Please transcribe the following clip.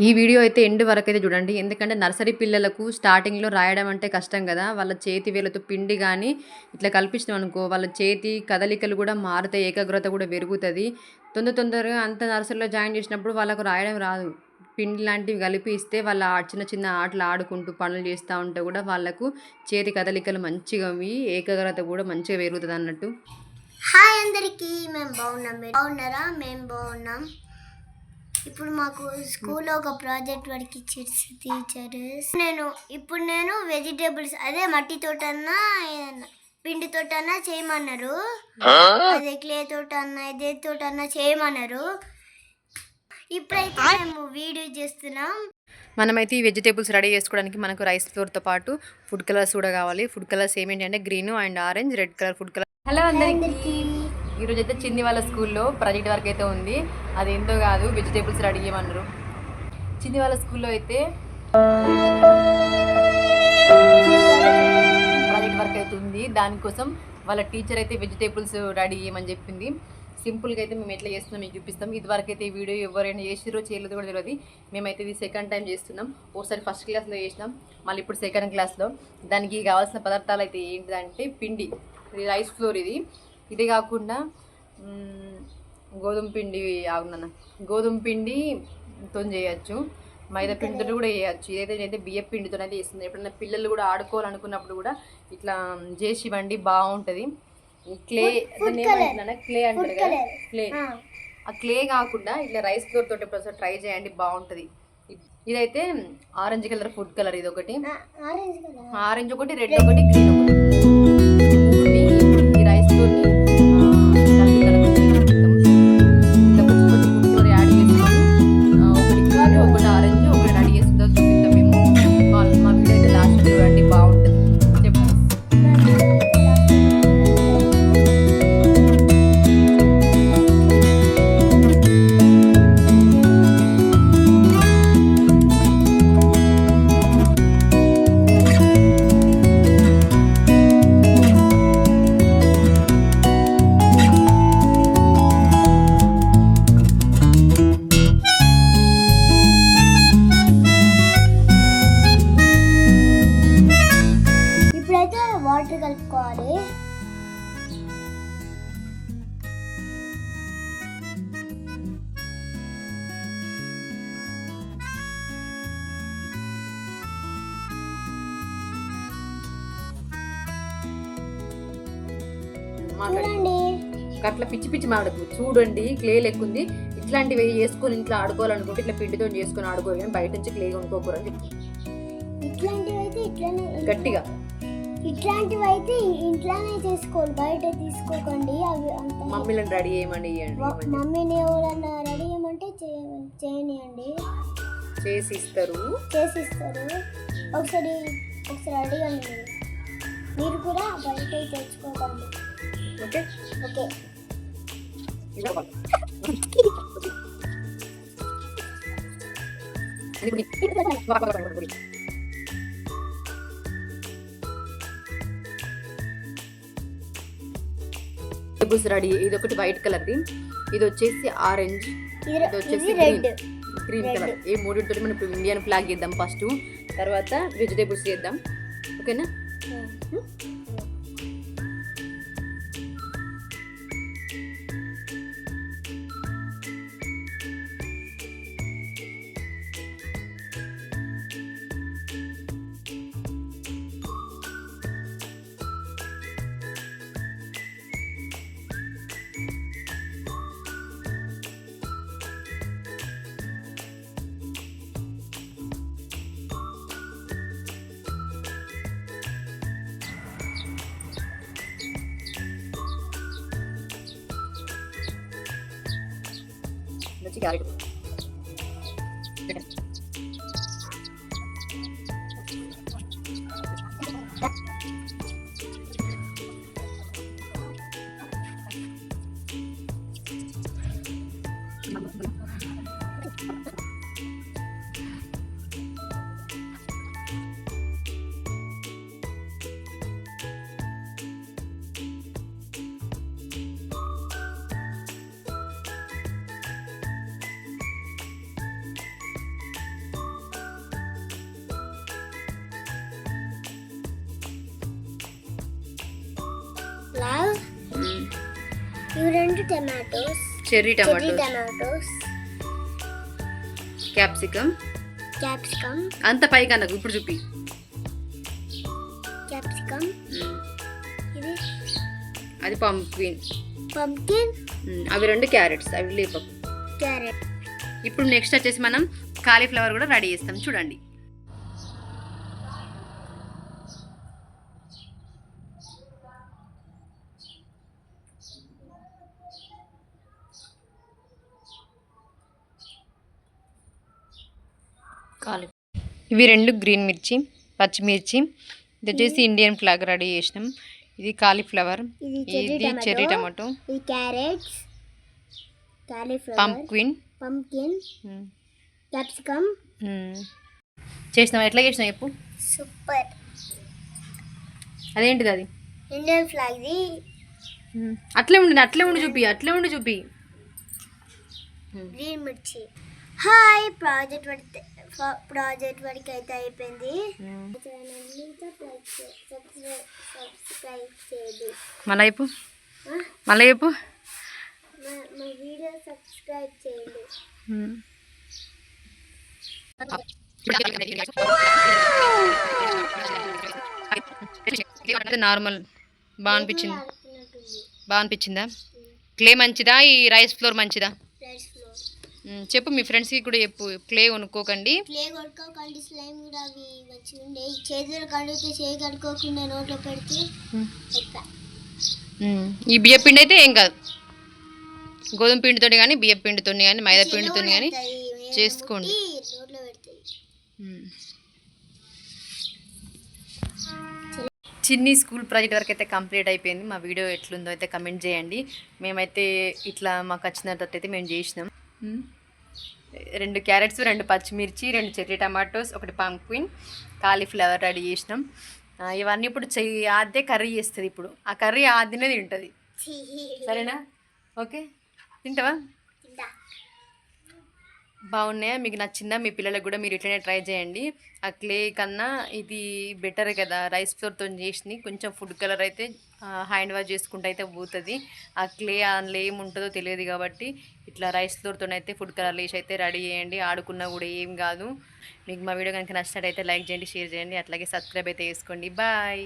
ఈ వీడియో అయితే ఎండ్ వరకు అయితే చూడండి. ఎందుకంటే నర్సరీ పిల్లలకు స్టార్టింగ్‌లో రాయడం అంటే కష్టం కదా! వాళ్ళ చేతి వేళ్ళతో పిండి గాని ఇట్లా కల్పించినాం అనుకో వాళ్ళ చేతి కదలికలు కూడా మారుతాయి. ఏకాగ్రత కూడా పెరుగుతది. తొందరగా అంత నర్సరీలో జాయిన్ చేసినప్పుడు వాళ్ళకు రాయడం రాదు. పిండి లాంటివి కలిపి ఇస్తే వాళ్ళ చిన్న చిన్న ఆటలు ఆడుకుంటూ పనులు చేస్తా ఉంటే కూడా వాళ్ళకు చేతి కదలికలు మంచిగా ఏకాగ్రత కూడా మంచిగా పెరుగుతదన్నట్టు. హాయ్ అందరికీ, మేము బాగున్నాం. మీరు బాగున్నారా? మేము బాగున్నాం. ఇప్పుడు మాకు స్కూల్లో ఒక ప్రాజెక్ట్ వర్క్ ఇచ్చారు టీచర్స్. నేను వెజిటేబుల్స్ అదే మట్టి తోటన్నా ఏదన్నా పిండి తోటన్నా చేయమన్నారు. అదే క్లే తోటన్నా ఇదే తోటన్నా చేయమన్నారు. ఇప్పుడైతే మేము వీడియో చేస్తున్నాం. మనమైతే ఈ వెజిటేబుల్స్ రెడీ చేసుకోవడానికి మనకు రైస్ ఫ్లోర్తో పాటు ఫుడ్ కలర్స్ కూడా కావాలి. ఫుడ్ కలర్స్ ఏమేంటి అంటే green and orange, red colour food colour. Hello అందరికీ, ఈరోజు అయితే చిన్ని వాళ్ళ స్కూల్లో ప్రాజెక్ట్ వర్క్ అయితే ఉంది. అదేంతో కాదు, వెజిటేబుల్స్ రెడీ చేయమన్నారు. చిన్ని వాళ్ళ స్కూల్లో అయితే ప్రాజెక్ట్ వర్క్ అయితే ఉంది. దానికోసం వాళ్ళ టీచర్ అయితే వెజిటేబుల్స్ రెడీ చేయమని చెప్పింది. సింపుల్గా అయితే మేము ఎట్లా చేస్తున్నాం మీకు చూపిస్తాం. ఇదివరకు అయితే ఈ వీడియో ఎవరైనా చేసిరో చేయలేదో కూడా తెలియదు. మేమైతే ఇది సెకండ్ టైం చేస్తున్నాం. ఒకసారి ఫస్ట్ క్లాస్లో చేసినాం, మళ్ళీ ఇప్పుడు సెకండ్ క్లాస్లో. దానికి కావాల్సిన పదార్థాలు అయితే ఏంటిదంటే పిండి, ఇది రైస్ ఫ్లోర్, ఇది కాకుండా గోధుమ పిండితో చేయొచ్చు, మైదా పిండితో కూడా చేయొచ్చు. ఇదైతే బియ్యం పిండితో అయితే చేస్తుంది. ఎప్పుడైనా పిల్లలు కూడా ఆడుకోవాలనుకున్నప్పుడు కూడా ఇట్లా చేసి ఇవ్వండి, బాగుంటుంది. క్లే క్లే అంటారు కదా, క్లే. ఆ క్లే కాకుండా ఇట్లా రైస్ ఫ్లోర్ తోటి ఎప్పుడు ట్రై చేయండి, బాగుంటుంది. ఇదైతే ఆరెంజ్ కలర్ ఫుడ్ కలర్, ఇది ఒకటి ఆరెంజ్ ఒకటి, రెడ్ ఒకటి, గ్రీన్ ఒకటి. ఈ రైస్ ఫ్లోర్ని ఒకటి ఆరెంజ్ ఒకటి రెడీ చేస్తుందో చూపిస్తాం మేము. మా వీడియో అయితే లాస్ట్ చూడండి, బాగుంటుంది. వాటర్ కలుపుకోవాలి. అట్లా పిచ్చి పిచ్చి మాడకు చూడండి, క్లే లెక్కుంది. ఇట్లాంటివి చేసుకొని ఇంట్లో ఆడుకోవాలనుకుంటే ఇట్లా పిండితో చేసుకొని ఆడుకోవాలి, కానీ బయట నుంచి క్లే కొనుక్కోకూడని చెప్తాను. గట్టిగా ఇట్లాంటివి అయితే ఇంట్లోనే చేసుకోవాలి, బయట తీసుకోకండి. అవి అంత మమ్మీలను రెడీ చేయమండి, మమ్మీని ఎవరన్నా రెడీ చేయమంటే చేయనియండి, చేసిస్తారు. ఒకసారి అడిగండి. మీరు కూడా బయట తెచ్చుకోకండి. Okay okay. రెడీ. ఇది ఒకటి వైట్ కలర్ది, ఇది వచ్చేసి ఆరెంజ్, ఇది వచ్చేసి గ్రీన్ కలర్. ఈ మూడింటితో మనం ఇప్పుడు ఇండియన్ ఫ్లాగ్ చేద్దాం ఫస్ట్, తర్వాత వెజిటేబుల్స్ చేద్దాం. ఓకేనా? క్యారెట్ ఇవి 2 tomatoes, cherry cherry tomato, tomatoes, capsicum. Capsicum, అంత పైకి అన్నకు ఇప్పుడు చూపి. క్యాప్సికమ్, ఇది అది పంప్కిన్. పంకిన్, అవి 2 క్యారెట్స్, అవి లేపకు. క్యారెట్. ఇప్పుడు నెక్స్ట్ వచ్చేసి మనం కాలీఫ్లవర్ కూడా రెడీ చేస్తాం చూడండి. ఇవి 2 గ్రీన్ మిర్చి, పచ్చిమిర్చి. ఇది వచ్చేసి ఇండియన్ ఫ్లాగ్ రెడీ చేసినాం. ఇది కాలీఫ్లవర్, ఇది చెర్రీ టమాటో, ఇది carrots, cauliflower, pumpkin. Pumpkin, capsicum. చేసినావా? ఎట్లా చేసినావు చెప్పు. సూపర్. అదేంటిది అది? ఇండియన్ ఫ్లాగ్ ది. అట్లే ఉండి చూపి, అట్లే ఉండి చూపి. గ్రీన్ మిర్చి. హాయ్, ప్రాజెక్ట్ వర్క్ అయితే అయిపోయింది. సబ్స్క్రైబ్ చేయండి. మళ్ళీ చెప్పు, మళ్ళీ చెప్పు. మా వీడియో సబ్స్క్రైబ్ చేయండి. నార్మల్ బాగా అనిపించింది. బాగా అనిపించిందా? క్లే మంచిదా, ఈ రైస్ ఫ్లోర్ మంచిదా? Rice flour. చెప్పు మీ ఫ్రెండ్స్కి కూడా చెప్పు, క్లే కొనుక్కోకండి. క్లే కొనుక్కోకండి, స్లైమ్ కూడా అవి మంచిగా ఉండే. చేతులు కడిగితే చేయి కడుక్కోకుండా నోట్లో పెడితే ఎట్లా. ఈ బియ్య పిండి అయితే ఏం కాదు. గోధుమ పిండితో కానీ, బియ్య పిండితో కానీ, మైదా పిండితో కానీ చేసుకోండి. నోట్లో పెడతాయి. చిన్ని స్కూల్ ప్రాజెక్ట్ వరకు అయితే కంప్లీట్ అయిపోయింది. మా వీడియో ఎట్లుందో అయితే కమెంట్ చేయండి. మేమైతే ఇట్లా మాకు వచ్చినట్టు అయితే మేము చేసినాం. 2 క్యారెట్స్, 2 పచ్చిమిర్చి, 2 cherry tomatoes, 1 pumpkin, cauliflower ready చేసినాం. ఇవన్నీ ఇప్పుడు ఆద్దే కర్రీ చేస్తుంది. ఇప్పుడు ఆ కర్రీ ఆద్యనే తింటుంది. సరేనా? ఓకే, తింటావా? బాగున్నాయా? మీకు నచ్చిందా? మీ పిల్లలకు కూడా మీరు ఇట్లనే ట్రై చేయండి. ఆ క్లే కన్నా ఇది బెటర్ కదా, రైస్ ఫ్లోర్తో చేసింది. కొంచెం ఫుడ్ కలర్ అయితే హ్యాండ్ వాష్ చేసుకుంటే అయితే పోతుంది. ఆ క్లే అందులో ఏముంటుందో తెలియదు కాబట్టి ఇట్లా రైస్ ఫ్లోర్తో అయితే ఫుడ్ కలర్ వేసి అయితే రెడీ చేయండి. ఆడుకున్నా కూడా ఏం కాదు. మీకు మా వీడియో కనుక నచ్చినట్టయితే లైక్ చేయండి, షేర్ చేయండి, అట్లాగే సబ్స్క్రైబ్ అయితే చేసుకోండి. బాయ్.